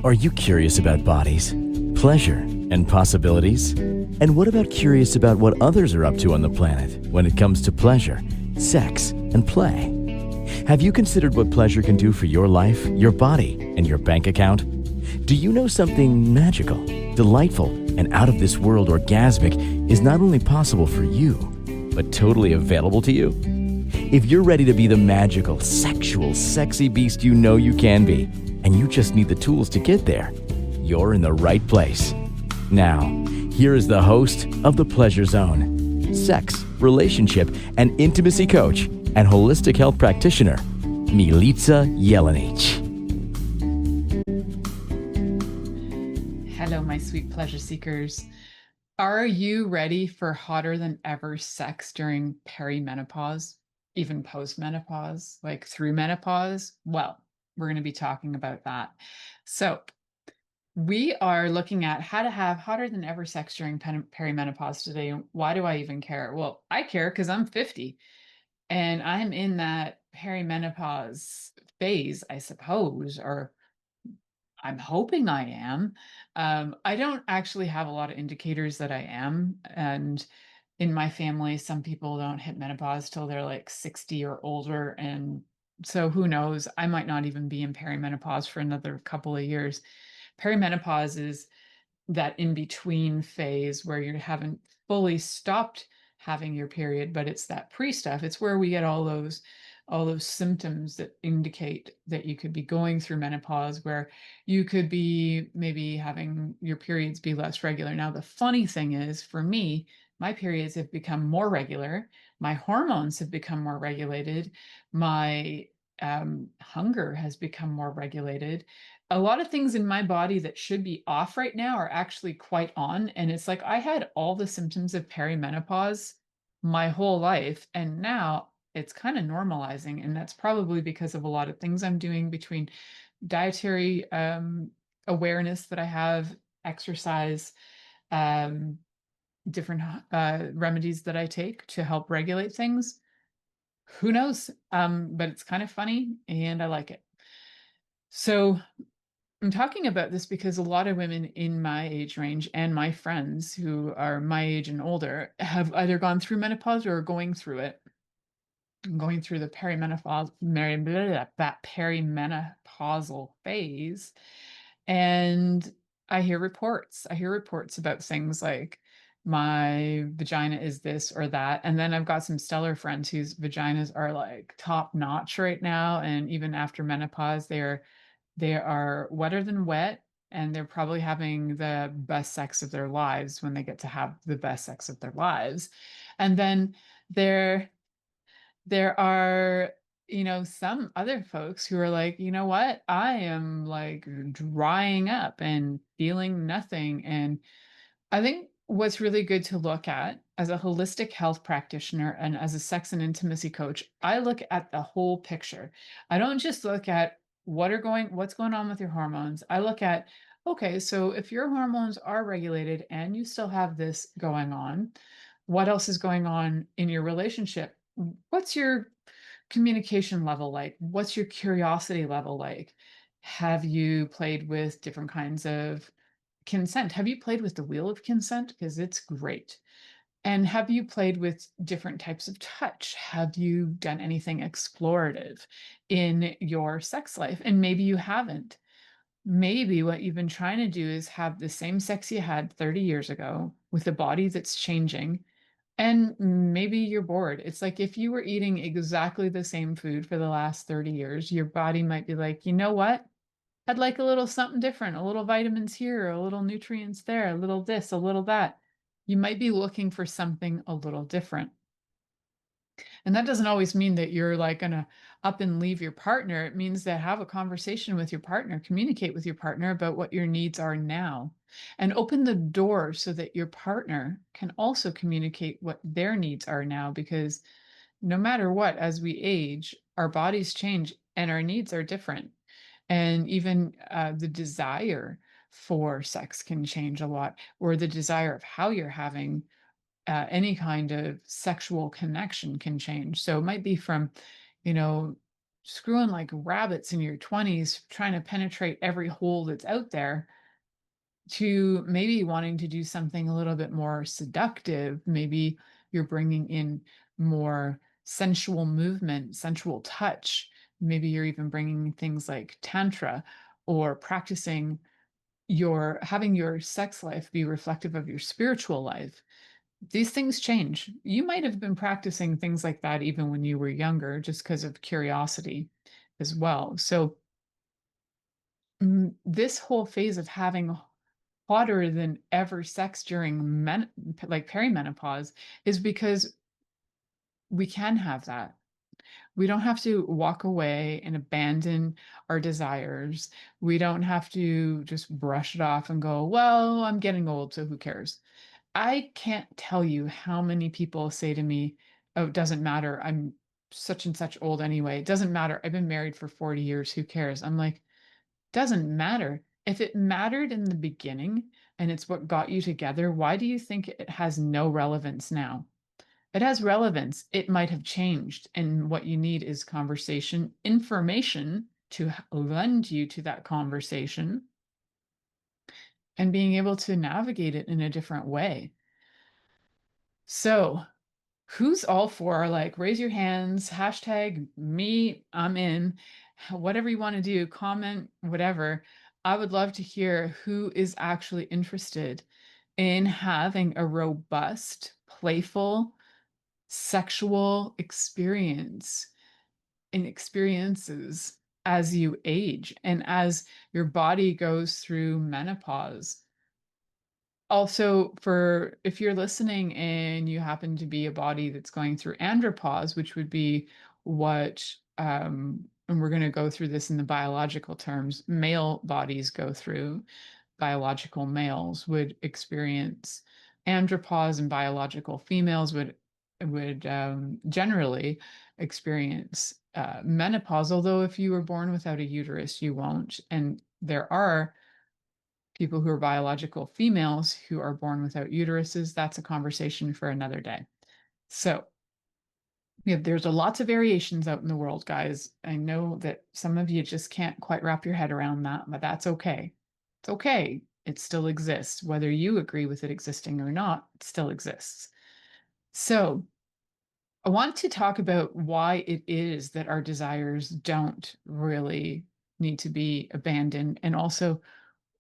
Are you curious about bodies, pleasure, and possibilities? And what about curious about what others are up to on the planet when it comes to pleasure, sex, and play? Have you considered what pleasure can do for your life, your body, and your bank account? Do you know something magical, delightful, and out of this world orgasmic is not only possible for you, but totally available to you? If you're ready to be the magical, sexual, sexy beast you know you can be, and you just need the tools to get there, you're in the right place. Now, here is the host of The Pleasure Zone, sex, relationship, and intimacy coach and holistic health practitioner, Milica Jelenic. Hello, my sweet pleasure seekers. Are you ready for hotter than ever sex during perimenopause, even postmenopause, like through menopause? Well, we're going to be talking about that. So, we are looking at how to have hotter than ever sex during perimenopause today. And why do I even care? Well, I care because I'm 50 and I'm in that perimenopause phase, I suppose, or I'm hoping I am. I don't actually have a lot of indicators that I am. And in my family, some people don't hit menopause till they're like 60 or older. And so who knows? I might not even be in perimenopause for another couple of years. Perimenopause is that in between phase where you haven't fully stopped having your period, but it's that pre stuff. It's where we get all those symptoms that indicate that you could be going through menopause, where you could be maybe having your periods be less regular. Now, the funny thing is, for me, my periods have become more regular. My hormones have become more regulated. My hunger has become more regulated. A lot of things in my body that should be off right now are actually quite on. And it's like I had all the symptoms of perimenopause my whole life. And now it's kind of normalizing. And that's probably because of a lot of things I'm doing between dietary awareness that I have, exercise, um, different remedies that I take to help regulate things. Who knows? But it's kind of funny and I like it. So I'm talking about this because a lot of women in my age range and my friends who are my age and older have either gone through menopause or are going through it. Going through the that perimenopausal phase. And I hear reports. I hear reports about things like my vagina is this or that. And then I've got some stellar friends whose vaginas are like top notch right now. And even after menopause, they are wetter than wet. And they're probably having the best sex of their lives when they get to have the best sex of their lives. And then they're there are, some other folks who are like, you know what? I am like drying up and feeling nothing. And I think what's really good to look at as a holistic health practitioner and as a sex and intimacy coach, I look at the whole picture. I don't just look at what's going on with your hormones. I look at, okay, so if your hormones are regulated and you still have this going on, what else is going on in your relationship? What's your communication level like? What's your curiosity level like? Have you played with different kinds of consent? Have you played with the wheel of consent? Because it's great. And have you played with different types of touch? Have you done anything explorative in your sex life? And maybe you haven't. Maybe what you've been trying to do is have the same sex you had 30 years ago with a body that's changing. And maybe you're bored. It's like if you were eating exactly the same food for the last 30 years, your body might be like, you know what? I'd like a little something different, a little vitamins here, a little nutrients there, a little this, a little that. You might be looking for something a little different. And that doesn't always mean that you're like going to up and leave your partner. It means that have a conversation with your partner, communicate with your partner about what your needs are now, and open the door so that your partner can also communicate what their needs are now. Because no matter what, as we age, our bodies change and our needs are different. And even the desire for sex can change a lot, or the desire of how you're having any kind of sexual connection can change. So it might be from, you know, screwing like rabbits in your 20s, trying to penetrate every hole that's out there, to maybe wanting to do something a little bit more seductive. Maybe you're bringing in more sensual movement, sensual touch. Maybe you're even bringing things like tantra, or practicing your having your sex life be reflective of your spiritual life. These things change. You might have been practicing things like that even when you were younger, just because of curiosity as well. So, this whole phase of having hotter than ever sex during like perimenopause, is because we can have that. We don't have to walk away and abandon our desires. We don't have to just brush it off and go, well, I'm getting old, so who cares? I can't tell you how many people say to me, oh, it doesn't matter. I'm such and such old anyway. It doesn't matter. I've been married for 40 years. Who cares? I'm like, doesn't matter. If it mattered in the beginning and it's what got you together, why do you think it has no relevance now? It has relevance. It might have changed. And what you need is conversation, information to lend you to that conversation, and being able to navigate it in a different way. So, who's all for, like, raise your hands, hashtag me, I'm in, whatever you want to do, comment, whatever. I would love to hear who is actually interested in having a robust, playful, sexual experience and experiences as you age and as your body goes through menopause. Also, for if you're listening and you happen to be a body that's going through andropause, which would be what, and we're going to go through this in the biological terms, male bodies go through, biological males would experience andropause, and biological females would generally experience menopause. Although if you were born without a uterus, you won't. And there are people who are biological females who are born without uteruses. That's a conversation for another day. So, yeah, there's a lots of variations out in the world, guys. I know that some of you just can't quite wrap your head around that, but that's okay. It's okay. It still exists. Whether you agree with it existing or not, it still exists. So, I want to talk about why it is that our desires don't really need to be abandoned, and also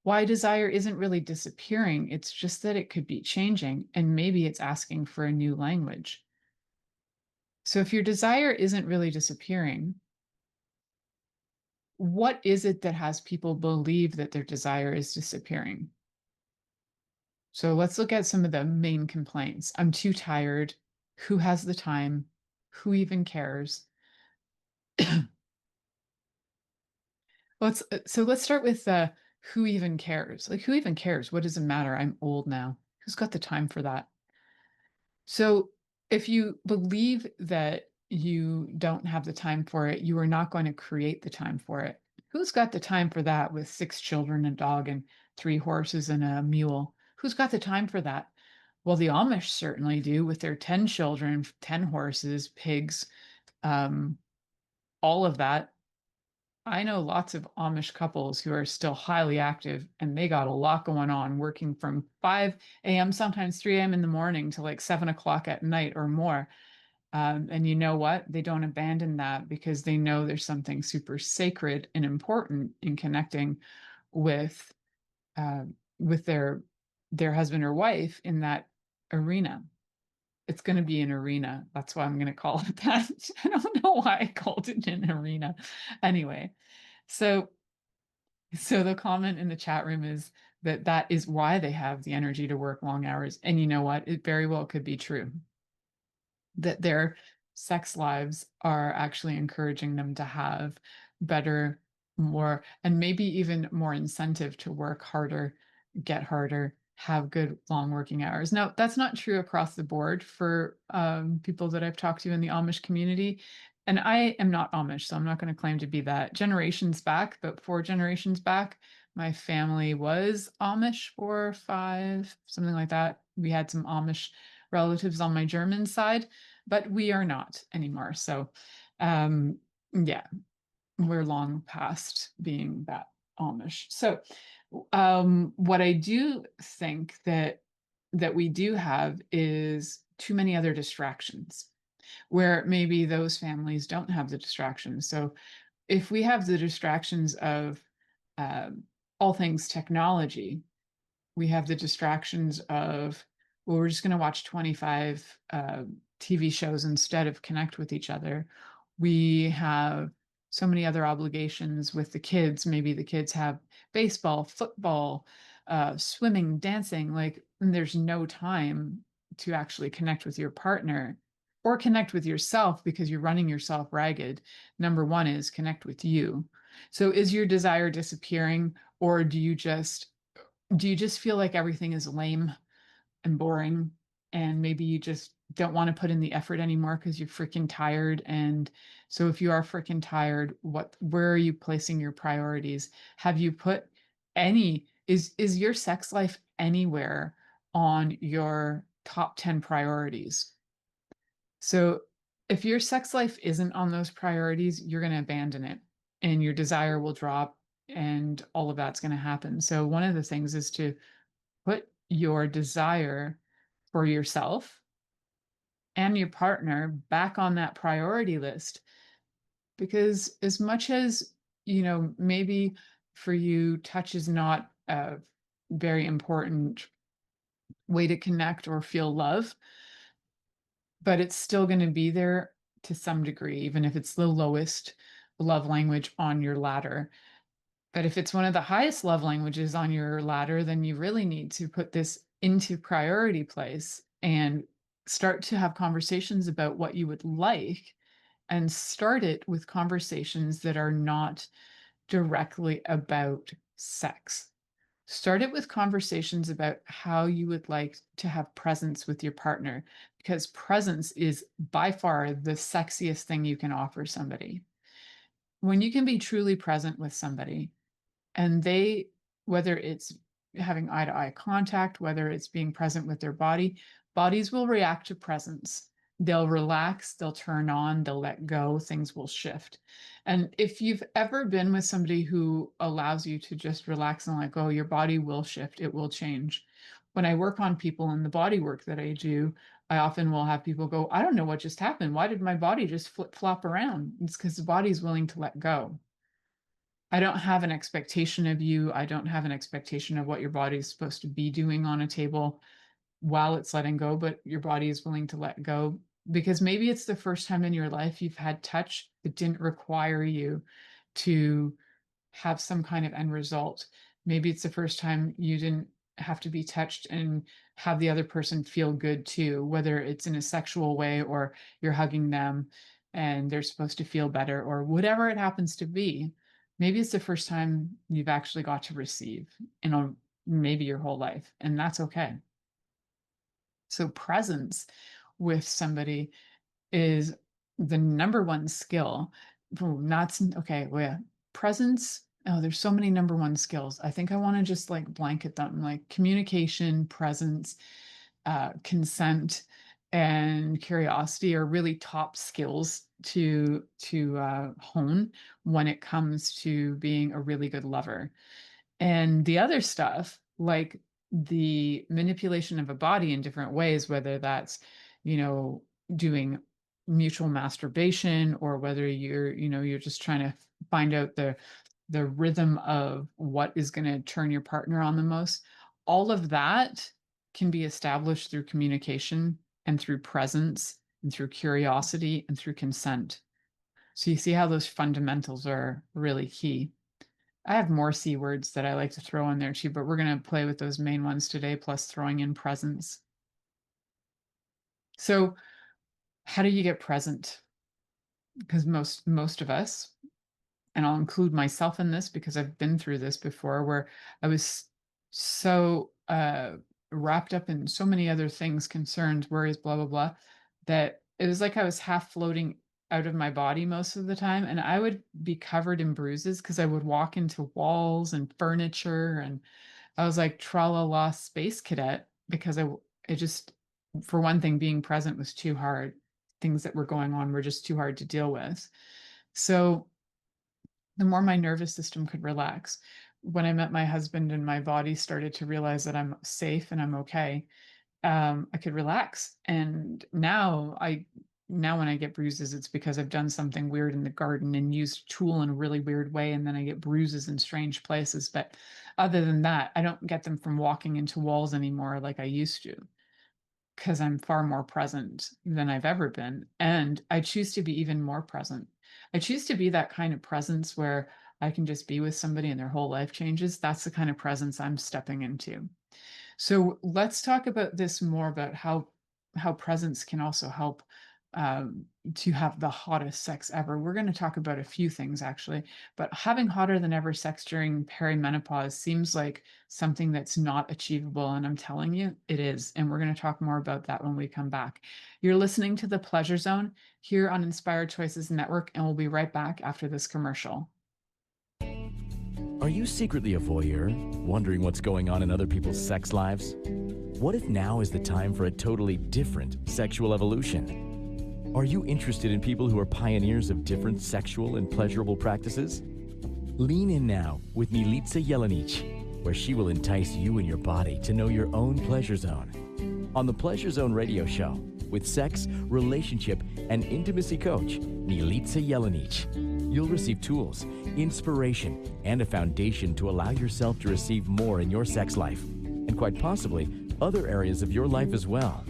why desire isn't really disappearing. It's just that it could be changing, and maybe it's asking for a new language. So, if your desire isn't really disappearing, what is it that has people believe that their desire is disappearing? So, let's look at some of the main complaints. I'm too tired. Who has the time? Who even cares? Let's start with who even cares? Like, who even cares? What does it matter? I'm old now. Who's got the time for that? So, if you believe that you don't have the time for it, you are not going to create the time for it. Who's got the time for that with 6 children, a dog, and 3 horses and a mule? Who's got the time for that? Well, the Amish certainly do, with their 10 children, 10 horses, pigs, um, all of that. I know lots of Amish couples who are still highly active, and they got a lot going on, working from 5 a.m., sometimes 3 a.m. in the morning to like 7 o'clock at night or more. And you know what? They don't abandon that, because they know there's something super sacred and important in connecting with uh, with their husband or wife in that arena. It's going to be an arena. That's why I'm going to call it that. I don't know why I called it an arena. Anyway, so the comment in the chat room is that that is why they have the energy to work long hours. And you know what? It very well could be true that their sex lives are actually encouraging them to have better, more, and maybe even more incentive to work harder, get harder, have good long working hours. Now, that's not true across the board for people that I've talked to in the Amish community. And I am not Amish, so I'm not going to claim to be that. Generations back, about 4 generations back, my family was Amish, 4 or 5, something like that. We had some Amish relatives on my German side, but we are not anymore. So, yeah. we're long past being that Amish. So what I do think that we do have is too many other distractions, where maybe those families don't have the distractions. So if we have the distractions of um, all things technology, we have the distractions of, well, we're just going to watch 25 TV shows instead of connect with each other. We have so many other obligations with the kids. Maybe the kids have baseball, football, swimming, dancing. Like, and there's no time to actually connect with your partner or connect with yourself because you're running yourself ragged. Number one is connect with you. So is your desire disappearing, or do you just feel like everything is lame and boring, and maybe you just don't want to put in the effort anymore because you're freaking tired? And so if you are freaking tired, where are you placing your priorities? Have you put any is your sex life anywhere on your top 10 priorities? So if your sex life isn't on those priorities, you're going to abandon it, and your desire will drop, and all of that's going to happen. So one of the things is to put your desire for yourself and your partner back on that priority list. Because as much as, maybe for you, touch is not a very important way to connect or feel love, but it's still going to be there to some degree, even if it's the lowest love language on your ladder. But if it's one of the highest love languages on your ladder, then you really need to put this into priority place and start to have conversations about what you would like, and start it with conversations that are not directly about sex. Start it with conversations about how you would like to have presence with your partner, because presence is by far the sexiest thing you can offer somebody. When you can be truly present with somebody, and they, whether it's having eye to eye contact, whether it's being present with their bodies will react to presence. They'll relax, they'll turn on, they'll let go, things will shift. And if you've ever been with somebody who allows you to just relax and let go, your body will shift, it will change. When I work on people in the body work that I do, I often will have people go, I don't know what just happened. Why did my body just flip flop around? It's because the body's willing to let go. I don't have an expectation of you. I don't have an expectation of what your body is supposed to be doing on a table while it's letting go, but your body is willing to let go because maybe it's the first time in your life you've had touch that didn't require you to have some kind of end result. Maybe it's the first time you didn't have to be touched and have the other person feel good too, whether it's in a sexual way or you're hugging them and they're supposed to feel better or whatever it happens to be. Maybe it's the first time you've actually got to receive in maybe your whole life, and that's okay. So presence with somebody is the number one skill. Not okay. Well, yeah. Presence. Oh, there's so many number one skills. I think I want to just like blanket them, like communication, presence, consent, and curiosity are really top skills to hone when it comes to being a really good lover. And the other stuff, like the manipulation of a body in different ways, whether that's, doing mutual masturbation, or whether you're just trying to find out the rhythm of what is going to turn your partner on the most. All of that can be established through communication and through presence and through curiosity and through consent. So you see how those fundamentals are really key. I have more C words that I like to throw in there too, but we're going to play with those main ones today, plus throwing in presence. So, how do you get present? Because most of us, and I'll include myself in this because I've been through this before, where I was so wrapped up in so many other things, concerns, worries, blah blah blah, that it was like I was half floating out of my body most of the time, and I would be covered in bruises because I would walk into walls and furniture, and I was like tra la la space cadet because it just, for one thing, being present was too hard. Things that were going on were just too hard to deal with. So the more my nervous system could relax. When I met my husband and my body started to realize that I'm safe and I'm okay, I could relax. And now when I get bruises, it's because I've done something weird in the garden and used a tool in a really weird way, and then I get bruises in strange places. But other than that, I don't get them from walking into walls anymore like I used to, because I'm far more present than I've ever been. And I choose to be even more present. I choose to be that kind of presence where I can just be with somebody and their whole life changes. That's the kind of presence I'm stepping into. So let's talk about this more, about how presence can also help to have the hottest sex ever. We're going to talk about a few things actually, but having hotter than ever sex during perimenopause seems like something that's not achievable, and I'm telling you, it is. And we're going to talk more about that when we come back. You're listening to the Pleasure Zone here on Inspired Choices Network, and we'll be right back after this commercial. Are you secretly a voyeur, wondering what's going on in other people's sex lives? What if now is the time for a totally different sexual evolution? Are you interested in people who are pioneers of different sexual and pleasurable practices? Lean in now with Milica Jelenic, where she will entice you and your body to know your own pleasure zone. On the Pleasure Zone radio show, with sex, relationship, and intimacy coach, Milica Jelenic, you'll receive tools, inspiration, and a foundation to allow yourself to receive more in your sex life, and quite possibly other areas of your life as well.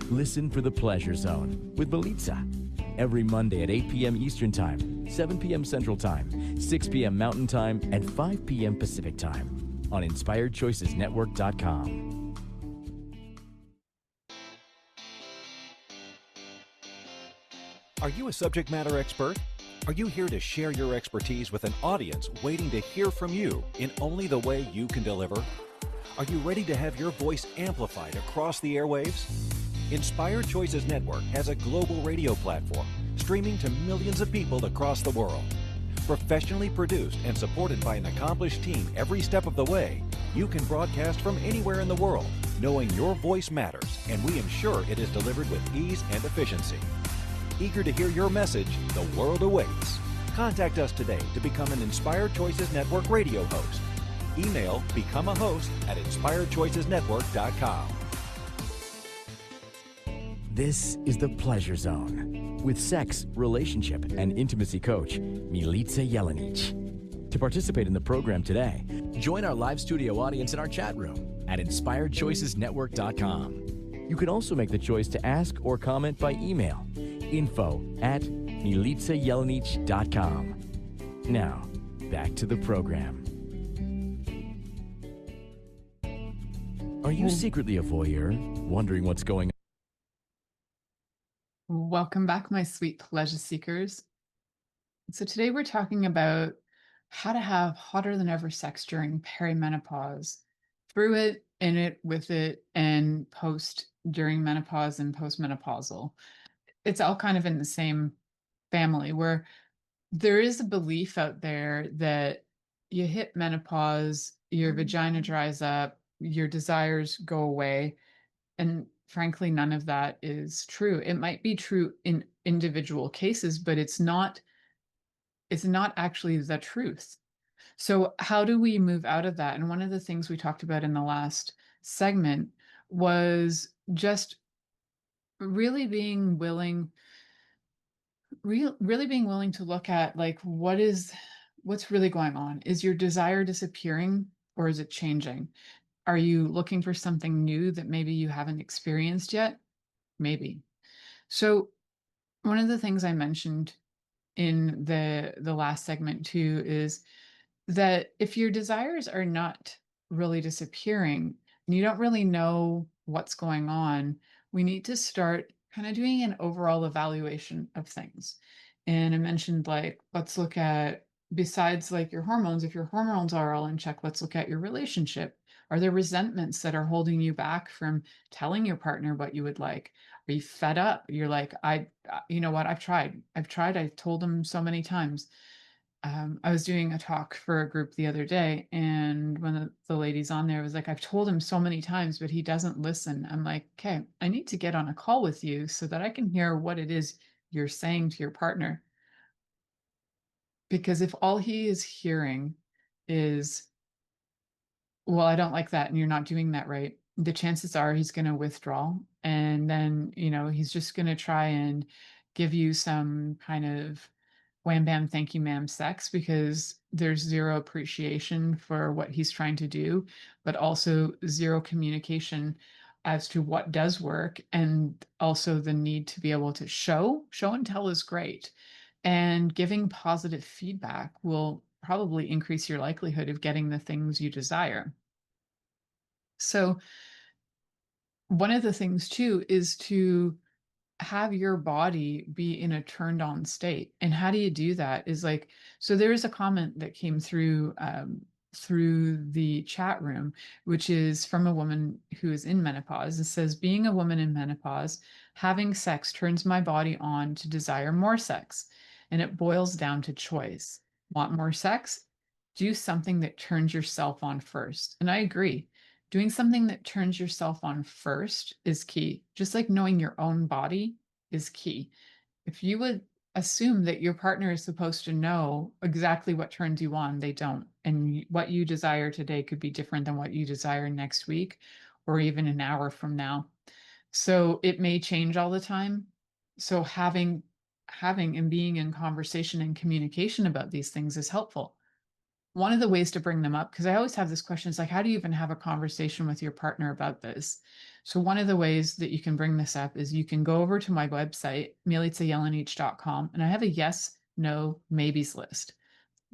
Listen for the Pleasure Zone with Milica every Monday at 8 p.m. Eastern Time, 7 p.m. Central Time, 6 p.m. Mountain Time, and 5 p.m. Pacific Time on InspiredChoicesNetwork.com. Are you a subject matter expert? Are you here to share your expertise with an audience waiting to hear from you in only the way you can deliver? Are you ready to have your voice amplified across the airwaves? Inspired Choices Network has a global radio platform streaming to millions of people across the world. Professionally produced and supported by an accomplished team every step of the way, you can broadcast from anywhere in the world, knowing your voice matters, and we ensure it is delivered with ease and efficiency. Eager to hear your message, the world awaits. Contact us today to become an Inspired Choices Network radio host. Email become a host at inspiredchoicesnetwork.com. This is the Pleasure Zone with sex, relationship, and intimacy coach, Milica Jelenic. To participate in the program today, join our live studio audience in our chat room at inspiredchoicesnetwork.com. You can also make the choice to ask or comment by email, info@milicajelenic.com. Now, back to the program. Are you secretly a voyeur, wondering what's going on? Welcome back, my sweet pleasure seekers. So today we're talking about how to have hotter than ever sex during perimenopause, through it, in it, with it, and post, during menopause, and postmenopausal. It's all kind of in the same family, where there is a belief out there that you hit menopause, your vagina dries up, your desires go away. And frankly, none of that is true. It might be true in individual cases, but it's not actually the truth. So how do we move out of that? And one of the things we talked about in the last segment was just really being willing really being willing to look at, like, what's really going on. Is your desire disappearing, or is it changing? Are you looking for something new that maybe you haven't experienced yet? Maybe. So one of the things I mentioned in the last segment too is that if your desires are not really disappearing and you don't really know what's going on, we need to start kind of doing an overall evaluation of things. And I mentioned, like, let's look at, besides like your hormones, if your hormones are all in check, let's look at your relationship. Are there resentments that are holding you back from telling your partner what you would like? Are you fed up? You're like, you know what? I've tried. I told them so many times. I was doing a talk for a group the other day, and one of the ladies on there was like, I've told him so many times, but he doesn't listen. I'm like, okay, I need to get on a call with you so that I can hear what it is you're saying to your partner. Because if all he is hearing is, well, I don't like that, and you're not doing that right, the chances are he's going to withdraw. And then, he's just going to try and give you some kind of wham bam, thank you, ma'am sex, because there's zero appreciation for what he's trying to do, but also zero communication as to what does work. And also the need to be able to show and tell is great. And giving positive feedback will probably increase your likelihood of getting the things you desire. So, one of the things too is to have your body be in a turned on state. And how do you do that? Is like, so there is a comment that came through the chat room, which is from a woman who is in menopause. It says, being a woman in menopause, having sex turns my body on to desire more sex. And it boils down to choice. Want more sex? Do something that turns yourself on first. And I agree. Doing something that turns yourself on first is key. Just like knowing your own body is key. If you would assume that your partner is supposed to know exactly what turns you on, they don't. And what you desire today could be different than what you desire next week or even an hour from now. So it may change all the time. So having and being in conversation and communication about these things is helpful. One of the ways to bring them up, because I always have this question, is like, how do you even have a conversation with your partner about this? So one of the ways that you can bring this up is you can go over to my website, milicajelenic.com, and I have a yes, no, maybes list.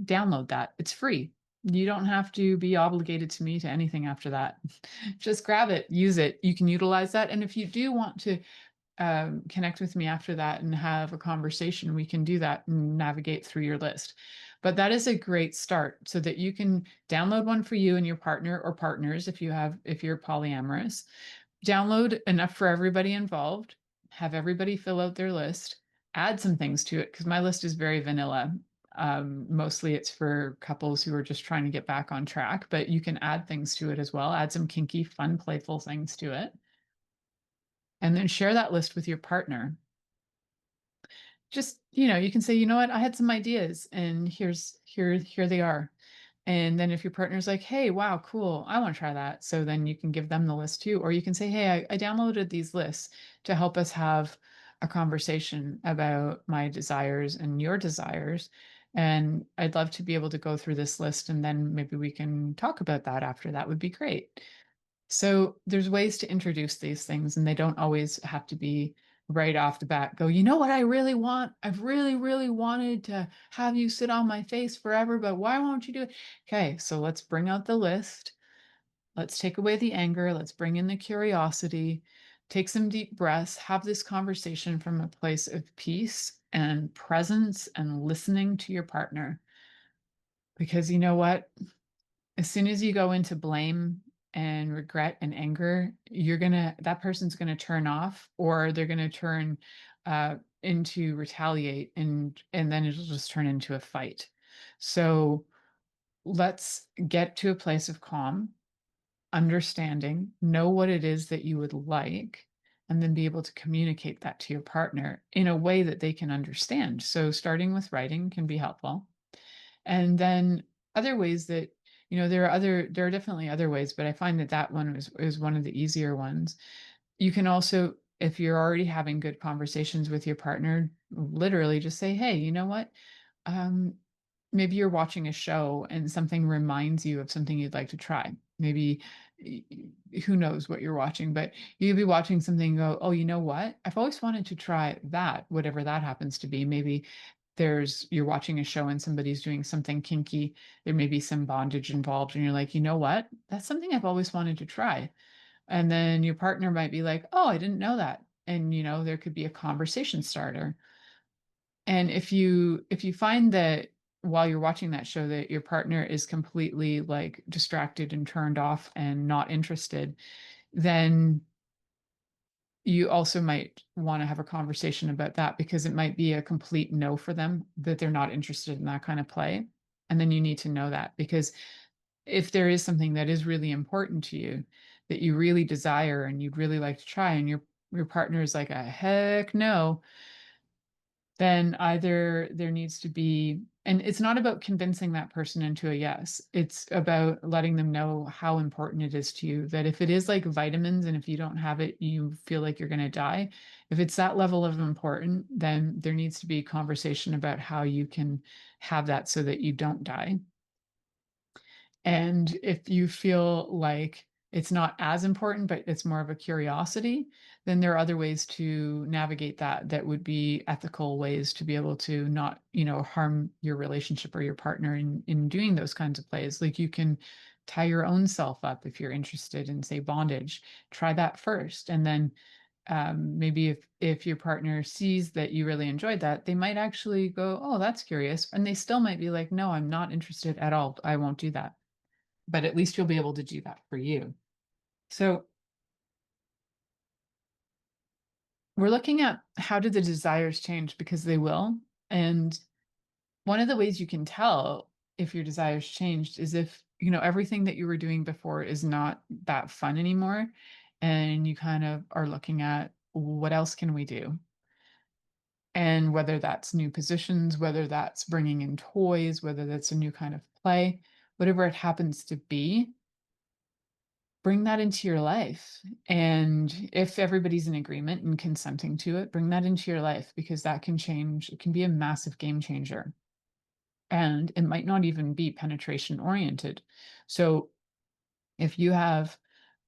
Download that. It's free. You don't have to be obligated to me to anything after that. Just grab it, use it. You can utilize that. And if you do want to connect with me after that and have a conversation, we can do that and navigate through your list. But that is a great start so that you can download one for you and your partner or partners if you're polyamorous. Download enough for everybody involved, have everybody fill out their list, add some things to it because my list is very vanilla. Mostly it's for couples who are just trying to get back on track, but you can add things to it as well. Add some kinky, fun, playful things to it. And then share that list with your partner. Just, you can say, you know what, I had some ideas and here they are. And then if your partner's like, hey, wow, cool, I want to try that. So then you can give them the list too. Or you can say, hey, I downloaded these lists to help us have a conversation about my desires and your desires. And I'd love to be able to go through this list and then maybe we can talk about that after. That would be great. So there's ways to introduce these things, and they don't always have to be right off the bat. Go, you know what I really want? I've really, really wanted to have you sit on my face forever, but why won't you do it? Okay, so let's bring out the list. Let's take away the anger. Let's bring in the curiosity. Take some deep breaths. Have this conversation from a place of peace and presence and listening to your partner. Because you know what? As soon as you go into blame and regret and anger, that person's gonna turn off, or they're gonna turn into retaliate, and then it'll just turn into a fight. So let's get to a place of calm, understanding, know what it is that you would like, and then be able to communicate that to your partner in a way that they can understand. So starting with writing can be helpful. And then other ways that, there are definitely other ways, but I find that one is one of the easier ones. You can also, if you're already having good conversations with your partner, literally just say, hey, you know what? Um, Maybe you're watching a show and something reminds you of something you'd like to try. Maybe who knows what you're watching, but you'd be watching something and go, oh, you know what? I've always wanted to try that, whatever that happens to be. Maybe you're watching a show and somebody's doing something kinky. There may be some bondage involved, and you're like, you know what? That's something I've always wanted to try. And then your partner might be like, oh, I didn't know that. And there could be a conversation starter. And if you find that while you're watching that show that your partner is completely like distracted and turned off and not interested, then you also might want to have a conversation about that, because it might be a complete no for them, that they're not interested in that kind of play. And then you need to know that, because if there is something that is really important to you that you really desire and you'd really like to try, and your partner is like a heck no, then either there needs to be And it's not about convincing that person into a yes. It's about letting them know how important it is to you. That if it is like vitamins and if you don't have it, you feel like you're going to die. If it's that level of important, then there needs to be a conversation about how you can have that so that you don't die. And if you feel like it's not as important, but it's more of a curiosity, then there are other ways to navigate that that would be ethical ways to be able to not, harm your relationship or your partner in doing those kinds of plays. Like you can tie your own self up if you're interested in, say, bondage. Try that first. And then maybe if your partner sees that you really enjoyed that, they might actually go, oh, that's curious. And they still might be like, no, I'm not interested at all. I won't do that, but at least you'll be able to do that for you. So we're looking at how do the desires change, because they will. And one of the ways you can tell if your desires changed is if, everything that you were doing before is not that fun anymore. And you kind of are looking at what else can we do? And whether that's new positions, whether that's bringing in toys, whether that's a new kind of play, whatever it happens to be, bring that into your life. And if everybody's in agreement and consenting to it, bring that into your life, because that can change. It can be a massive game changer. And it might not even be penetration oriented. So if you have,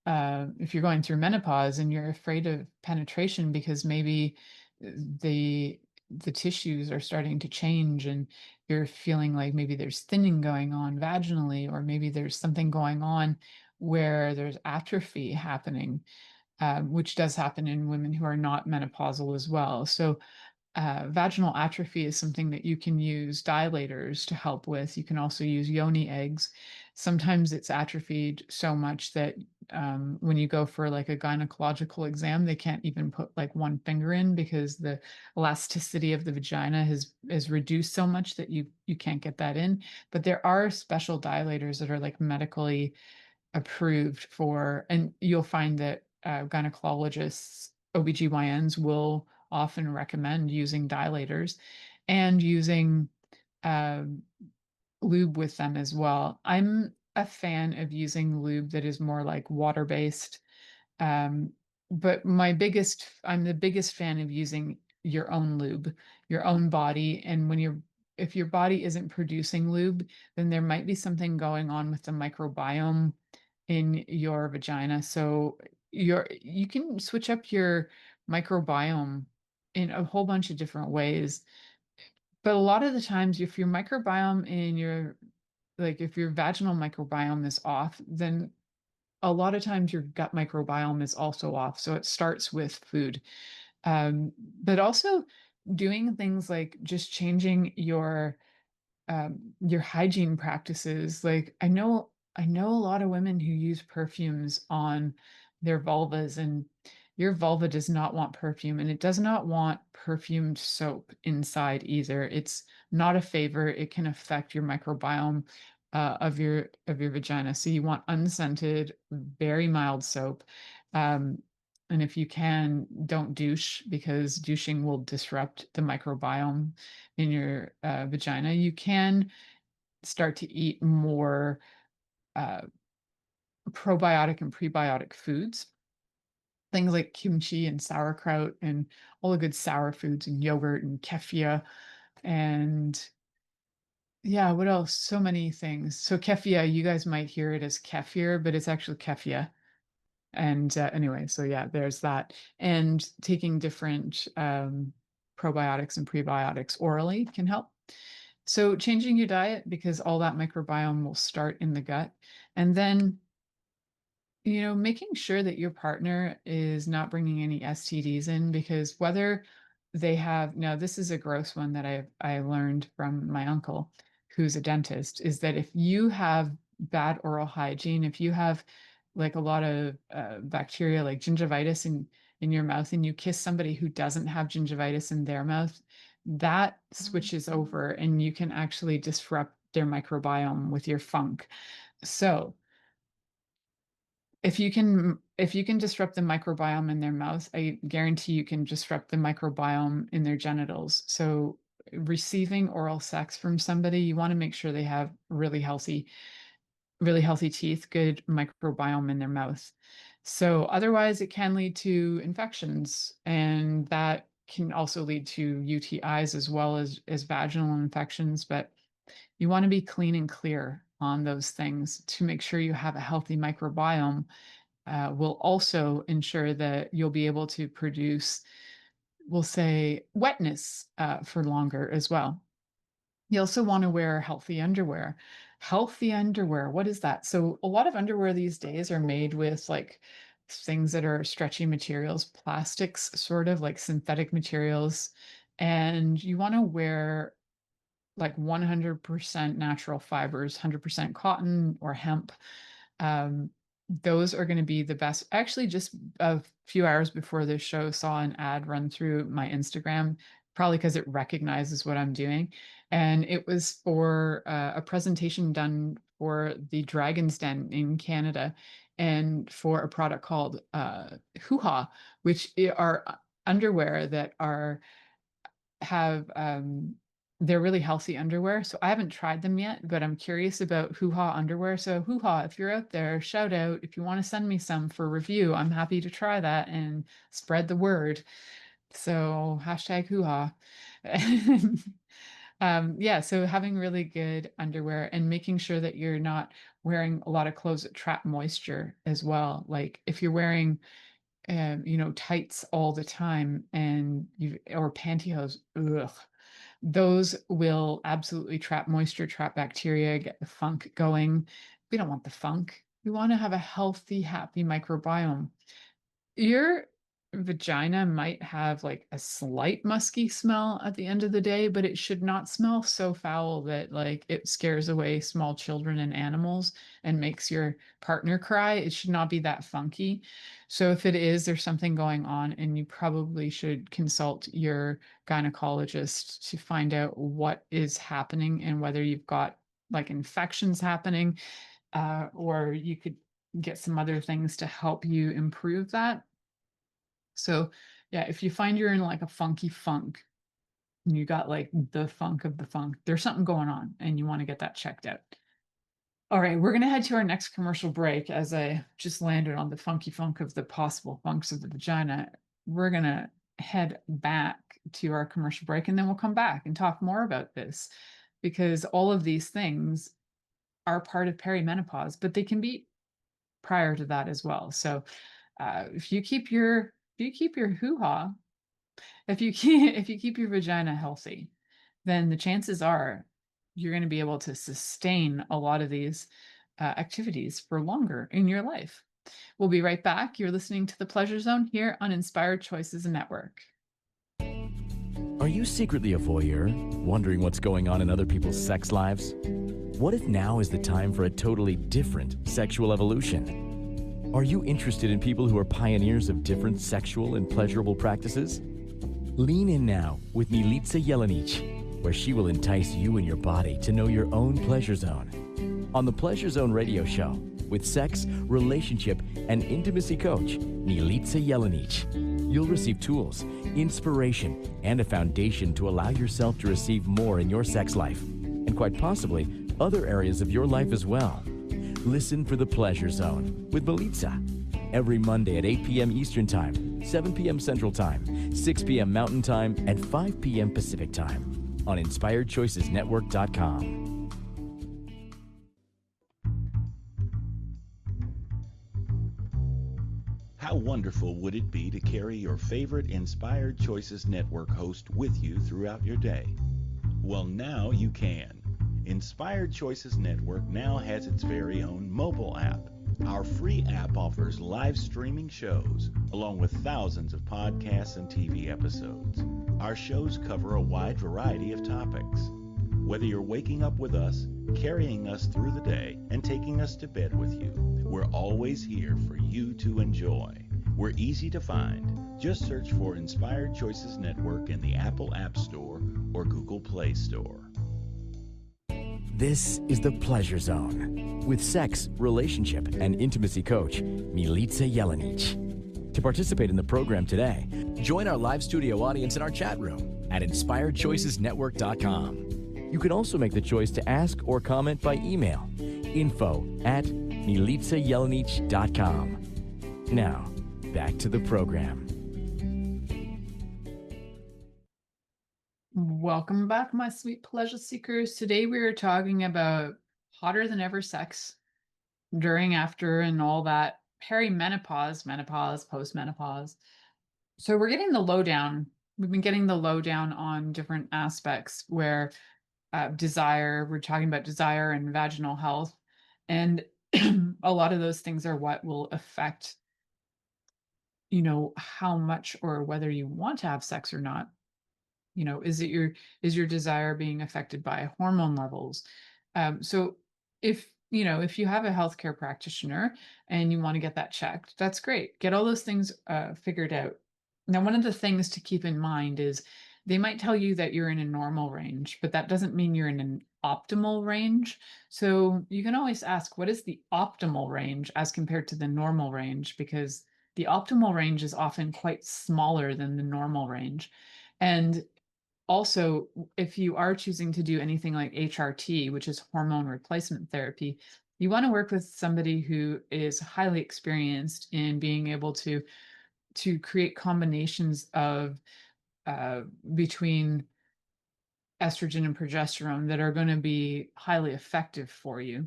if you're going through menopause and you're afraid of penetration because maybe the the tissues are starting to change and you're feeling like maybe there's thinning going on vaginally, or maybe there's something going on where there's atrophy happening, which does happen in women who are not menopausal as well. So vaginal atrophy is something that you can use dilators to help with. You can also use yoni eggs. Sometimes it's atrophied so much that when you go for like a gynecological exam, they can't even put like one finger in because the elasticity of the vagina has reduced so much that you can't get that in. But there are special dilators that are like medically approved for, and you'll find that gynecologists, OBGYNs will often recommend using dilators and using uh, lube with them as well. I'm a fan of using lube that is more like water-based. Um, but I'm the biggest fan of using your own lube, your own body. And if your body isn't producing lube, then there might be something going on with the microbiome in your vagina. So you can switch up your microbiome in a whole bunch of different ways. But a lot of the times, if your microbiome in your, like if your vaginal microbiome is off, then a lot of times your gut microbiome is also off. So it starts with food. But also doing things like just changing your hygiene practices. Like I know a lot of women who use perfumes on their vulvas, and your vulva does not want perfume, and it does not want perfumed soap inside either. It's not a favor. It can affect your microbiome of your vagina. So you want unscented, very mild soap. Um, and if you can, don't douche, because douching will disrupt the microbiome in your vagina. You can start to eat more uh, probiotic and prebiotic foods, things like kimchi and sauerkraut and all the good sour foods and yogurt and kefir. And yeah, what else? So many things. So kefir, you guys might hear it as kefir, but it's actually kefir. And anyway, so yeah, there's that. And taking different probiotics and prebiotics orally can help. So changing your diet, because all that microbiome will start in the gut. And then, making sure that your partner is not bringing any STDs in, because whether they have, now this is a gross one that I learned from my uncle, who's a dentist, is that if you have bad oral hygiene, if you have like a lot of bacteria like gingivitis in your mouth, and you kiss somebody who doesn't have gingivitis in their mouth, that switches over and you can actually disrupt their microbiome with your funk. So if you can disrupt the microbiome in their mouth, I guarantee you can disrupt the microbiome in their genitals. So receiving oral sex from somebody, you want to make sure they have really healthy teeth, good microbiome in their mouth. So otherwise it can lead to infections, and that can also lead to UTIs as well as vaginal infections. But you want to be clean and clear on those things to make sure you have a healthy microbiome. Will also ensure that you'll be able to produce, we'll say, wetness for longer as well. You also want to wear healthy underwear. Healthy underwear, what is that? So a lot of underwear these days are made with like things that are stretchy materials, plastics, sort of like synthetic materials. And you want to wear like 100% natural fibers, 100% cotton or hemp. Um, those are going to be the best. Actually, just a few hours before this show, saw an ad run through my Instagram, probably because it recognizes what I'm doing. And it was for a presentation done for the Dragon's Den in Canada, and for a product called Hoo-Ha, which are underwear that have they're really healthy underwear. So I haven't tried them yet, but I'm curious about Hoo-Ha underwear. So Hoo-Ha, if you're out there, shout out. If you want to send me some for review, I'm happy to try that and spread the word. So hashtag Hoo-Ha. Yeah, so having really good underwear and making sure that you're not wearing a lot of clothes that trap moisture as well. Like if you're wearing tights all the time or pantyhose, ugh, those will absolutely trap moisture, trap bacteria, get the funk going. We don't want the funk. We want to have a healthy, happy microbiome. Your vagina might have like a slight musky smell at the end of the day, but it should not smell so foul that like it scares away small children and animals and makes your partner cry. It should not be that funky. So if it is, there's something going on, and you probably should consult your gynecologist to find out what is happening and whether you've got like infections happening, or you could get some other things to help you improve that. So yeah, if you find you're in like a funky funk, and you got like the funk of the funk, there's something going on and you want to get that checked out. All right, we're going to head to our next commercial break. As I just landed on the funky funk of the possible funks of the vagina, we're going to head back to our commercial break, and then we'll come back and talk more about this, because all of these things are part of perimenopause, but they can be prior to that as well. So if you keep your hoo-ha, if you keep your vagina healthy, then the chances are you're going to be able to sustain a lot of these activities for longer in your life. We'll be right back. You're listening to The Pleasure Zone here on Inspired Choices Network. Are you secretly a voyeur, wondering what's going on in other people's sex lives? What if now is the time for a totally different sexual evolution? Are you interested in people who are pioneers of different sexual and pleasurable practices? Lean in now with Milica Jelenic, where she will entice you and your body to know your own pleasure zone. On the Pleasure Zone radio show, with sex, relationship, and intimacy coach, Milica Jelenic, you'll receive tools, inspiration, and a foundation to allow yourself to receive more in your sex life, and quite possibly other areas of your life as well. Listen for The Pleasure Zone with Milica every Monday at 8 p.m. Eastern Time, 7 p.m. Central Time, 6 p.m. Mountain Time, and 5 p.m. Pacific Time on InspiredChoicesNetwork.com. How wonderful would it be to carry your favorite Inspired Choices Network host with you throughout your day? Well, now you can. Inspired Choices Network now has its very own mobile app. Our free app offers live streaming shows, along with thousands of podcasts and TV episodes. Our shows cover a wide variety of topics. Whether you're waking up with us, carrying us through the day, and taking us to bed with you, we're always here for you to enjoy. We're easy to find. Just search for Inspired Choices Network in the Apple App Store or Google Play Store. This is The Pleasure Zone with sex, relationship, and intimacy coach, Milica Jelenic. To participate in the program today, join our live studio audience in our chat room at inspiredchoicesnetwork.com. You can also make the choice to ask or comment by email, info@milicajelenic.com. Now, back to the program. Welcome back, my sweet pleasure seekers. Today we are talking about hotter than ever sex during, after, and all that perimenopause, menopause, postmenopause. So we're getting the lowdown. We've been getting the lowdown on different aspects where desire, we're talking about desire and vaginal health. And a lot of those things are what will affect, you know, how much or whether you want to have sex or not. You know, is your desire being affected by hormone levels? So if you have a healthcare practitioner and you want to get that checked, that's great. Get all those things figured out. Now, one of the things to keep in mind is they might tell you that you're in a normal range, but that doesn't mean you're in an optimal range. So you can always ask, what is the optimal range as compared to the normal range? Because the optimal range is often quite smaller than the normal range. And also, if you are choosing to do anything like HRT, which is hormone replacement therapy, you want to work with somebody who is highly experienced in being able to create combinations of between estrogen and progesterone that are going to be highly effective for you.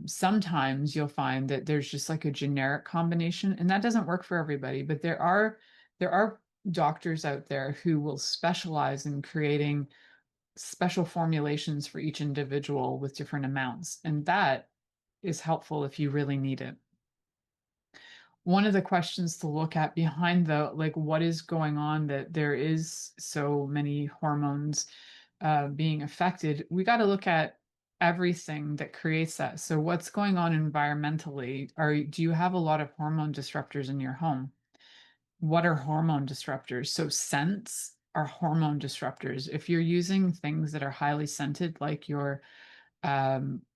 Sometimes you'll find that there's just like a generic combination, and that doesn't work for everybody, but there are doctors out there who will specialize in creating special formulations for each individual with different amounts, and that is helpful if you really need it. One of the questions to look at behind the, like, what is going on that there is so many hormones being affected, we got to look at everything that creates that. So what's going on environmentally? Do you have a lot of hormone disruptors in your home? What are hormone disruptors? So scents are hormone disruptors. If you're using things that are highly scented, like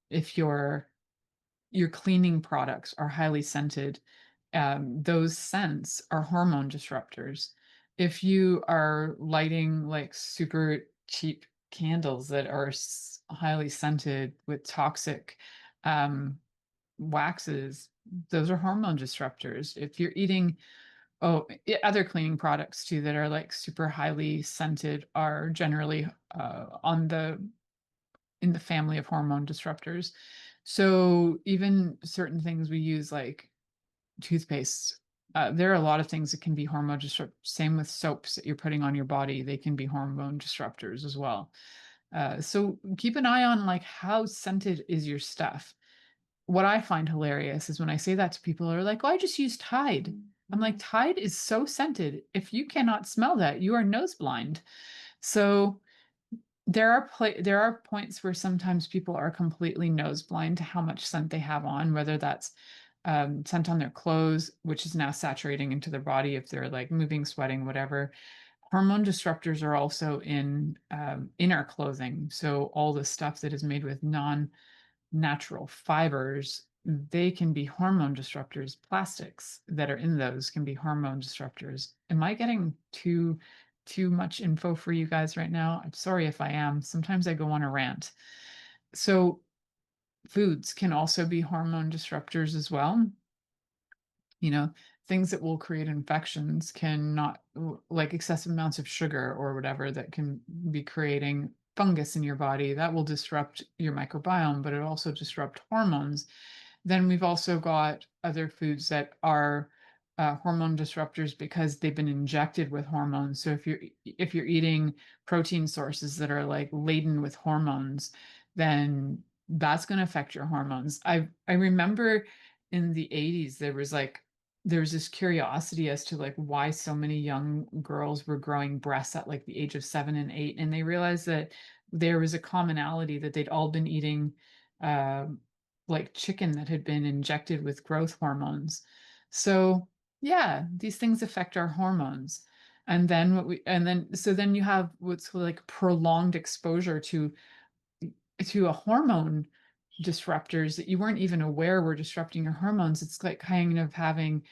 if your cleaning products are highly scented, those scents are hormone disruptors. If you are lighting like super cheap candles that are highly scented with toxic waxes, those are hormone disruptors. If you're eating other cleaning products too that are like super highly scented are generally in the family of hormone disruptors. So even certain things we use like toothpaste, there are a lot of things that can be hormone disruptors. Same with soaps that you're putting on your body, they can be hormone disruptors as well. So keep an eye on like how scented is your stuff. What I find hilarious is when I say that to people, are like, "Oh, I just use Tide." I'm like, Tide is so scented. If you cannot smell that, you are nose blind. So there are points where sometimes people are completely nose blind to how much scent they have on, whether that's scent on their clothes, which is now saturating into their body if they're like moving, sweating, whatever. Hormone disruptors are also in our clothing. So all the stuff that is made with non-natural fibers, they can be hormone disruptors. Plastics that are in those can be hormone disruptors. Am I getting too much info for you guys right now? I'm sorry if I am. Sometimes I go on a rant. So foods can also be hormone disruptors as well. You know, things that will create infections can not, like excessive amounts of sugar or whatever, that can be creating fungus in your body that will disrupt your microbiome, but it also disrupt hormones. Then we've also got other foods that are hormone disruptors because they've been injected with hormones. So if you're eating protein sources that are like laden with hormones, then that's going to affect your hormones. I remember in the 80s there was this curiosity as to like why so many young girls were growing breasts at like the age of 7 and 8, and they realized that there was a commonality that they'd all been eating like chicken that had been injected with growth hormones. So yeah, these things affect our hormones. And then you have what's like prolonged exposure to a hormone disruptors that you weren't even aware were disrupting your hormones. It's like kind of having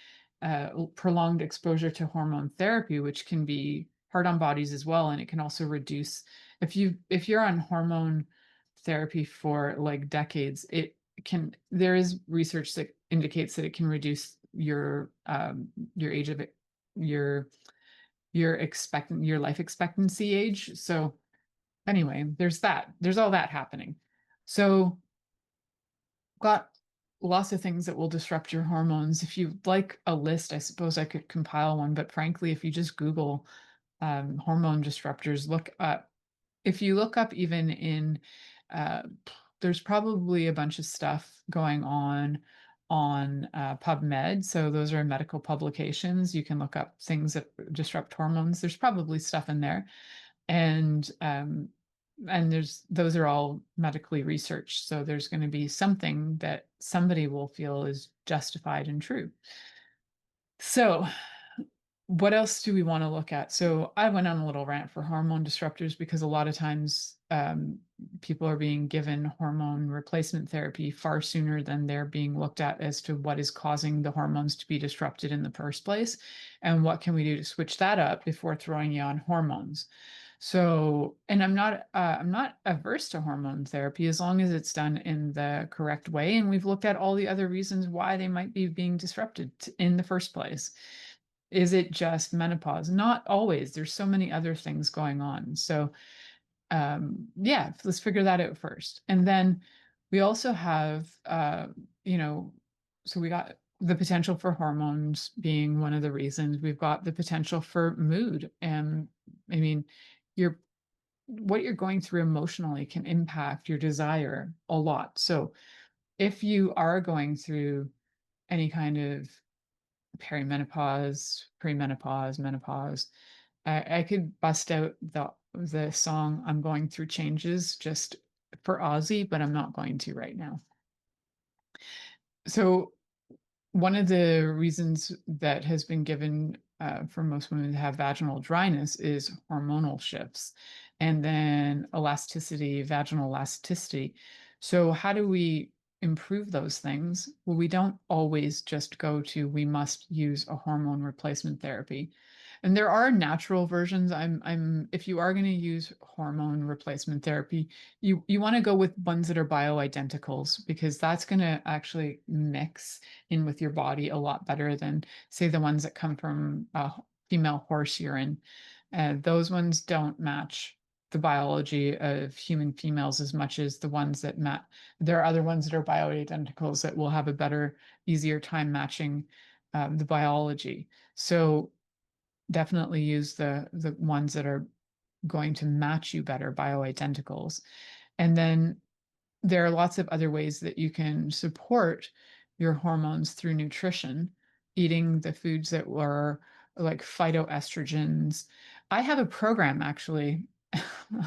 prolonged exposure to hormone therapy, which can be hard on bodies as well. And it can also reduce, if you're on hormone therapy for like decades, there is research that indicates that it can reduce your age of your your life expectancy age. So anyway, there's all that happening. So got lots of things that will disrupt your hormones. If you'd like a list, I suppose I could compile one, but frankly, if you just Google hormone disruptors, if you look up even in, there's probably a bunch of stuff going on PubMed. So those are medical publications. You can look up things that disrupt hormones. There's probably stuff in there. And those are all medically researched. So there's going to be something that somebody will feel is justified and true. So what else do we want to look at? So I went on a little rant for hormone disruptors because a lot of times people are being given hormone replacement therapy far sooner than they're being looked at as to what is causing the hormones to be disrupted in the first place, and what can we do to switch that up before throwing you on hormones. So, and I'm not averse to hormone therapy as long as it's done in the correct way, and we've looked at all the other reasons why they might be being disrupted in the first place. Is it just menopause? Not always. There's so many other things going on. So yeah, let's figure that out first. And then we also have, so we got the potential for hormones being one of the reasons. We've got the potential for mood. And I mean, what you're going through emotionally can impact your desire a lot. So if you are going through any kind of perimenopause, pre-menopause, menopause, I could bust out the song "I'm Going Through Changes" just for Ozzy, but I'm not going to right now. So one of the reasons that has been given for most women to have vaginal dryness is hormonal shifts, and then vaginal elasticity. So how do we improve those things? Well, we don't always just go to, we must use a hormone replacement therapy. And there are natural versions. If you are going to use hormone replacement therapy, you want to go with ones that are bioidenticals, because that's going to actually mix in with your body a lot better than, say, the ones that come from female horse urine. Those ones don't match the biology of human females as much as the ones that there are other ones that are bioidenticals that will have a better, easier time matching the biology. So definitely use the ones that are going to match you better, bioidenticals. And then there are lots of other ways that you can support your hormones through nutrition, eating the foods that were like phytoestrogens. I have a program actually.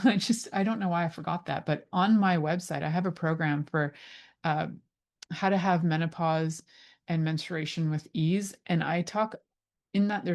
I don't know why I forgot that, but on my website, I have a program for how to have menopause and menstruation with ease. And I talk in that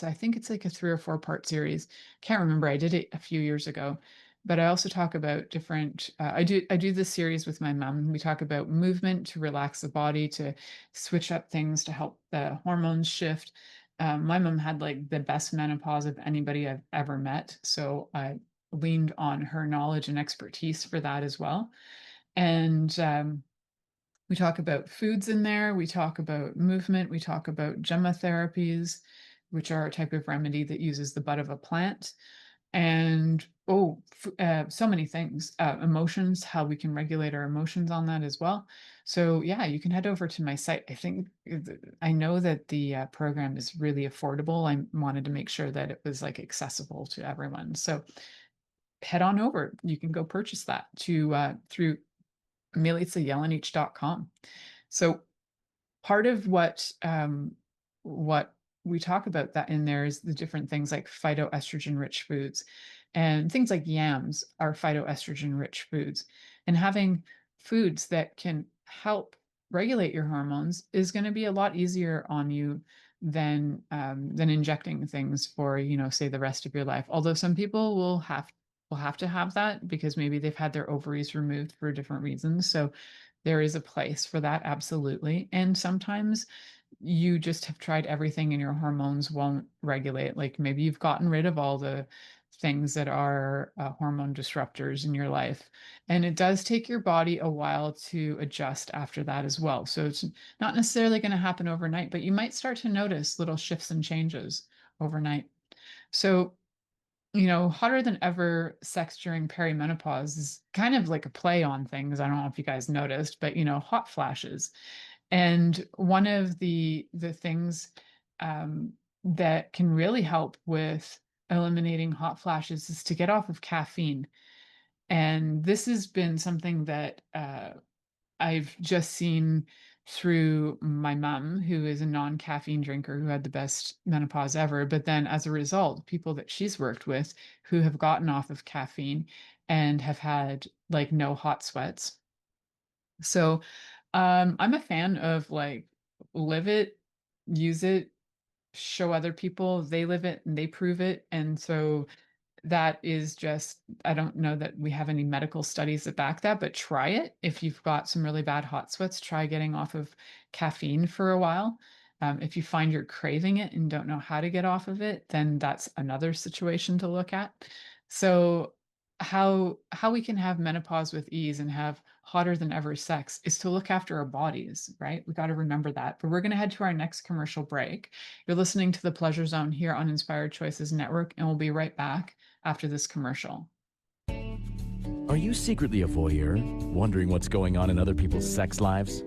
I think it's like a 3 or 4 part series. Can't remember. I did it a few years ago, but I also talk about different, I do this series with my mom. We talk about movement to relax the body, to switch up things, to help the hormones shift. My mom had like the best menopause of anybody I've ever met. So I leaned on her knowledge and expertise for that as well. And we talk about foods in there. We talk about movement. We talk about therapies, which are a type of remedy that uses the bud of a plant. And so many things. Emotions, how we can regulate our emotions on that as well. So yeah, you can head over to my site. I know that the program is really affordable. I wanted to make sure that it was like accessible to everyone. So head on over. You can go purchase that through milicajelenic.com. So part of what we talk about that in there is the different things like phytoestrogen rich foods, and things like yams are phytoestrogen rich foods, and having foods that can help regulate your hormones is going to be a lot easier on you than injecting things for, say, the rest of your life. Although some people will have to have that because maybe they've had their ovaries removed for different reasons. So there is a place for that, absolutely. And sometimes you just have tried everything and your hormones won't regulate. Like maybe you've gotten rid of all the things that are hormone disruptors in your life. And it does take your body a while to adjust after that as well. So it's not necessarily going to happen overnight, but you might start to notice little shifts and changes overnight. So, hotter than ever sex during perimenopause is kind of like a play on things. I don't know if you guys noticed, but hot flashes. And one of the things that can really help with eliminating hot flashes is to get off of caffeine. And this has been something that I've just seen through my mom, who is a non-caffeine drinker who had the best menopause ever. But then as a result, people that she's worked with who have gotten off of caffeine and have had like no hot sweats. So I'm a fan of like live it, use it, show other people they live it and they prove it. And so that is just, I don't know that we have any medical studies that back that, but try it. If you've got some really bad hot sweats, try getting off of caffeine for a while. If you find you're craving it and don't know how to get off of it, then that's another situation to look at. So how we can have menopause with ease and have hotter than ever sex is to look after our bodies, right? We got to remember that. But we're going to head to our next commercial break. You're listening to the Pleasure Zone here on Inspired Choices Network, and we'll be right back after this commercial. Are you secretly a voyeur, wondering what's going on in other people's sex lives?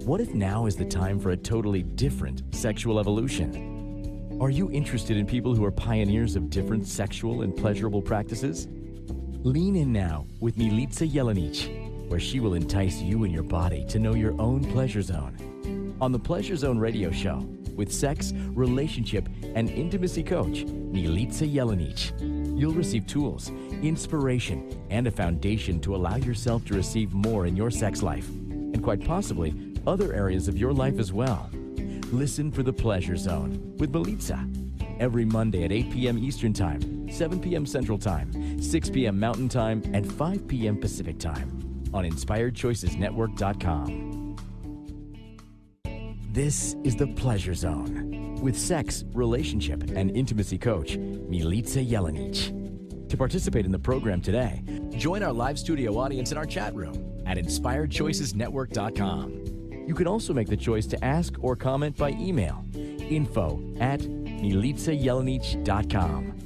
What if now is the time for a totally different sexual evolution? Are you interested in people who are pioneers of different sexual and pleasurable practices? Lean in now with Milica Jelenic, where she will entice you and your body to know your own pleasure zone. On the Pleasure Zone radio show, with sex, relationship, and intimacy coach, Milica Jelenic, you'll receive tools, inspiration, and a foundation to allow yourself to receive more in your sex life, and quite possibly other areas of your life as well. Listen for the Pleasure Zone with Milica every Monday at 8 p.m. Eastern Time, 7 p.m. Central Time, 6 p.m. Mountain Time, and 5 p.m. Pacific Time on InspiredChoicesNetwork.com. This is the Pleasure Zone with sex, relationship, and intimacy coach, Milica Jelenic. To participate in the program today, join our live studio audience in our chat room at InspiredChoicesNetwork.com. You can also make the choice to ask or comment by email, info@MilicaJelenic.com.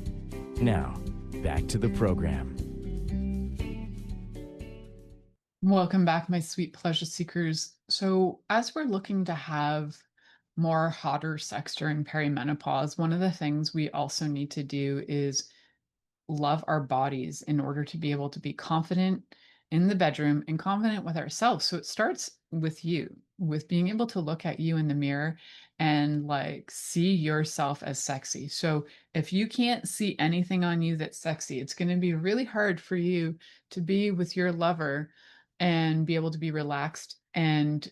Now, back to the program. Welcome back, my sweet pleasure seekers. So as we're looking to have more hotter sex during perimenopause, one of the things we also need to do is love our bodies in order to be able to be confident in the bedroom and confident with ourselves. So it starts with you, with being able to look at you in the mirror and like see yourself as sexy. So if you can't see anything on you that's sexy, it's going to be really hard for you to be with your lover and be able to be relaxed and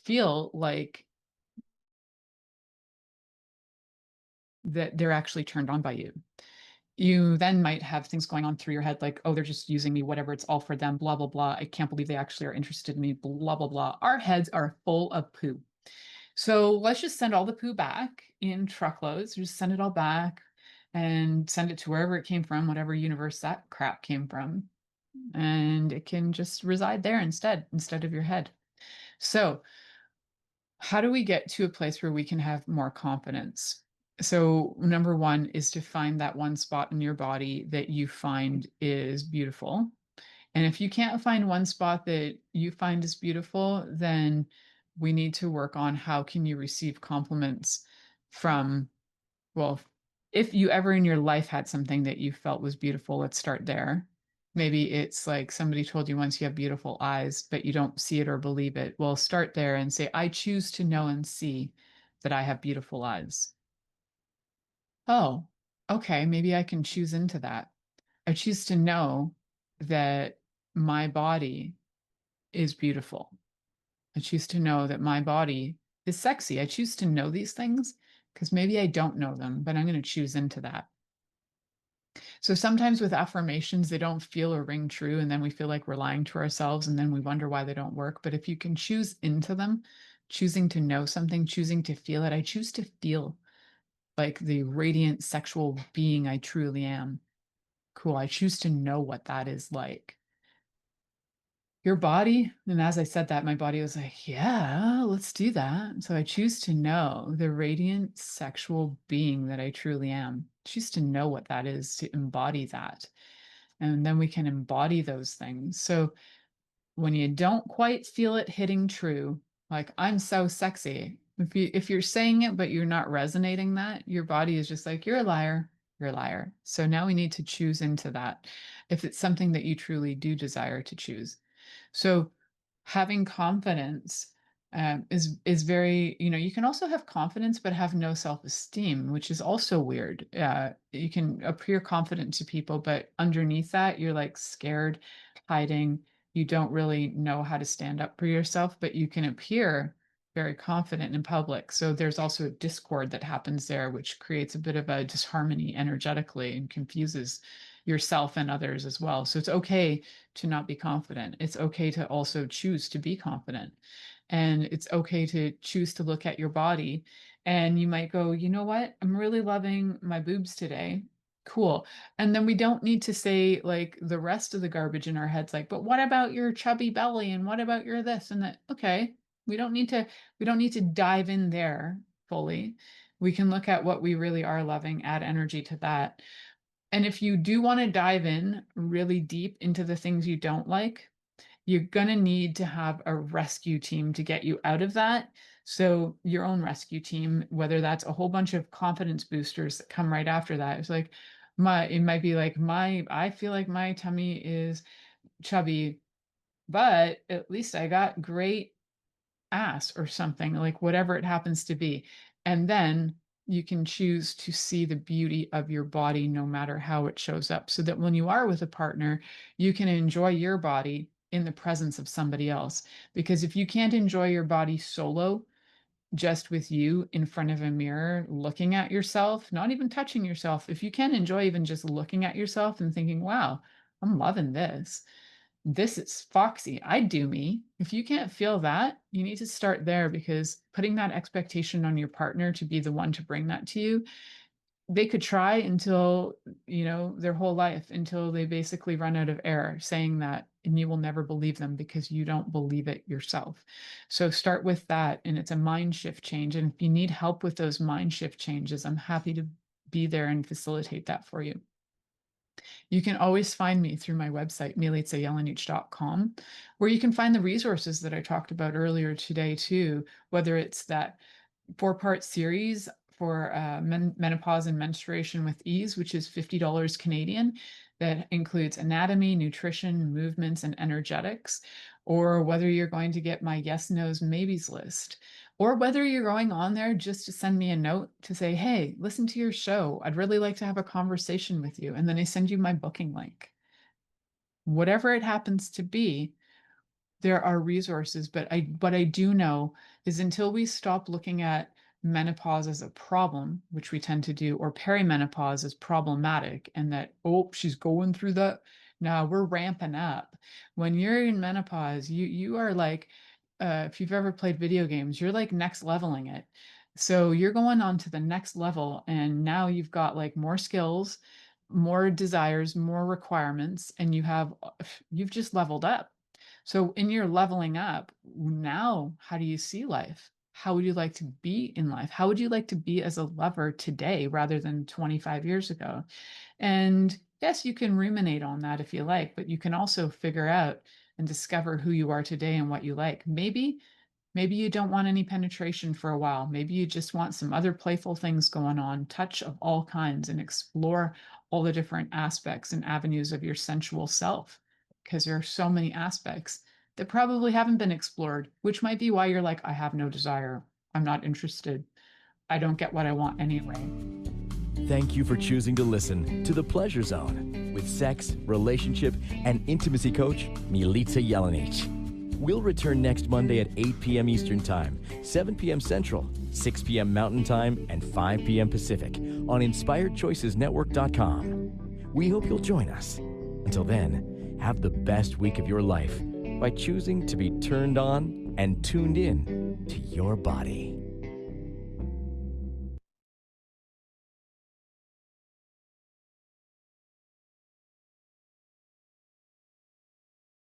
feel like that they're actually turned on by you. You then might have things going on through your head like, oh, they're just using me, whatever, it's all for them, blah, blah, blah. I can't believe they actually are interested in me, blah, blah, blah. Our heads are full of poo. So let's just send all the poo back in truckloads, just send it all back and send it to wherever it came from, whatever universe that crap came from. And it can just reside there instead of your head. So how do we get to a place where we can have more confidence? So number one is to find that one spot in your body that you find is beautiful. And if you can't find one spot that you find is beautiful, then we need to work on how can you receive compliments from, well, if you ever in your life had something that you felt was beautiful, let's start there. Maybe it's like somebody told you once you have beautiful eyes, but you don't see it or believe it. Well, start there and say, I choose to know and see that I have beautiful eyes. Oh, okay, maybe I can choose into that. I choose to know that my body is beautiful. I choose to know that my body is sexy. I choose to know these things because maybe I don't know them, but I'm going to choose into that. So sometimes with affirmations, they don't feel or ring true. And then we feel like we're lying to ourselves and then we wonder why they don't work. But if you can choose into them, choosing to know something, choosing to feel it. I choose to feel like the radiant sexual being I truly am. Cool. I choose to know what that is like. Your body, and as I said that, my body was like, yeah, let's do that. So I choose to know the radiant sexual being that I truly am. Choose to know what that is, to embody that. And then we can embody those things. So when you don't quite feel it hitting true, like I'm so sexy, if you're saying it but you're not resonating that, your body is just like, you're a liar, you're a liar. So now we need to choose into that if it's something that you truly do desire to choose. So having confidence is very, you can also have confidence but have no self-esteem, which is also weird. You can appear confident to people, but underneath that, you're like scared, hiding. You don't really know how to stand up for yourself, but you can appear very confident in public. So there's also a discord that happens there, which creates a bit of a disharmony energetically and confuses yourself and others as well. So it's okay to not be confident. It's okay to also choose to be confident. And it's okay to choose to look at your body. And you might go, you know what? I'm really loving my boobs today. Cool. And then we don't need to say like the rest of the garbage in our heads, like, but what about your chubby belly? And what about your this and that? Okay. We don't need to dive in there fully. We can look at what we really are loving, add energy to that. And if you do want to dive in really deep into the things you don't like, you're going to need to have a rescue team to get you out of that. So your own rescue team, whether that's a whole bunch of confidence boosters that come right after that. It's like it might be like I feel like my tummy is chubby, but at least I got great ass or something, like whatever it happens to be. And then you can choose to see the beauty of your body no matter how it shows up, so that when you are with a partner, you can enjoy your body in the presence of somebody else. Because if you can't enjoy your body solo, just with you in front of a mirror, looking at yourself, not even touching yourself, if you can't enjoy even just looking at yourself and thinking, wow, I'm loving this is foxy. I do me. If you can't feel that, you need to start there, because putting that expectation on your partner to be the one to bring that to you, they could try until, their whole life, until they basically run out of air saying that, and you will never believe them because you don't believe it yourself. So start with that, and it's a mind shift change. And if you need help with those mind shift changes, I'm happy to be there and facilitate that for you. You can always find me through my website, milicajelenic.com, where you can find the resources that I talked about earlier today, too, whether it's that 4-part series for menopause and menstruation with ease, which is $50 Canadian, that includes anatomy, nutrition, movements, and energetics, or whether you're going to get my yes, no's, maybes list, or whether you're going on there just to send me a note to say, hey, listen to your show. I'd really like to have a conversation with you. And then I send you my booking link. Whatever it happens to be, there are resources, but what I do know is until we stop looking at menopause as a problem, which we tend to do, or perimenopause as problematic, and that, oh, she's going through that. Now we're ramping up. When you're in menopause, you are like, if you've ever played video games, you're like next leveling it. So you're going on to the next level, and now you've got like more skills, more desires, more requirements, and you've just leveled up. So in your leveling up, now how do you see life? How would you like to be in life? How would you like to be as a lover today rather than 25 years ago? And yes, you can ruminate on that if you like, but you can also figure out and discover who you are today and what you like. Maybe you don't want any penetration for a while. Maybe you just want some other playful things going on, touch of all kinds, and explore all the different aspects and avenues of your sensual self, because there are so many aspects that probably haven't been explored, which might be why you're like, I have no desire. I'm not interested. I don't get what I want anyway. Thank you for choosing to listen to The Pleasure Zone with sex, relationship, and intimacy coach, Milica Jelenic. We'll return next Monday at 8 p.m. Eastern Time, 7 p.m. Central, 6 p.m. Mountain Time, and 5 p.m. Pacific on InspiredChoicesNetwork.com. We hope you'll join us. Until then, have the best week of your life by choosing to be turned on and tuned in to your body.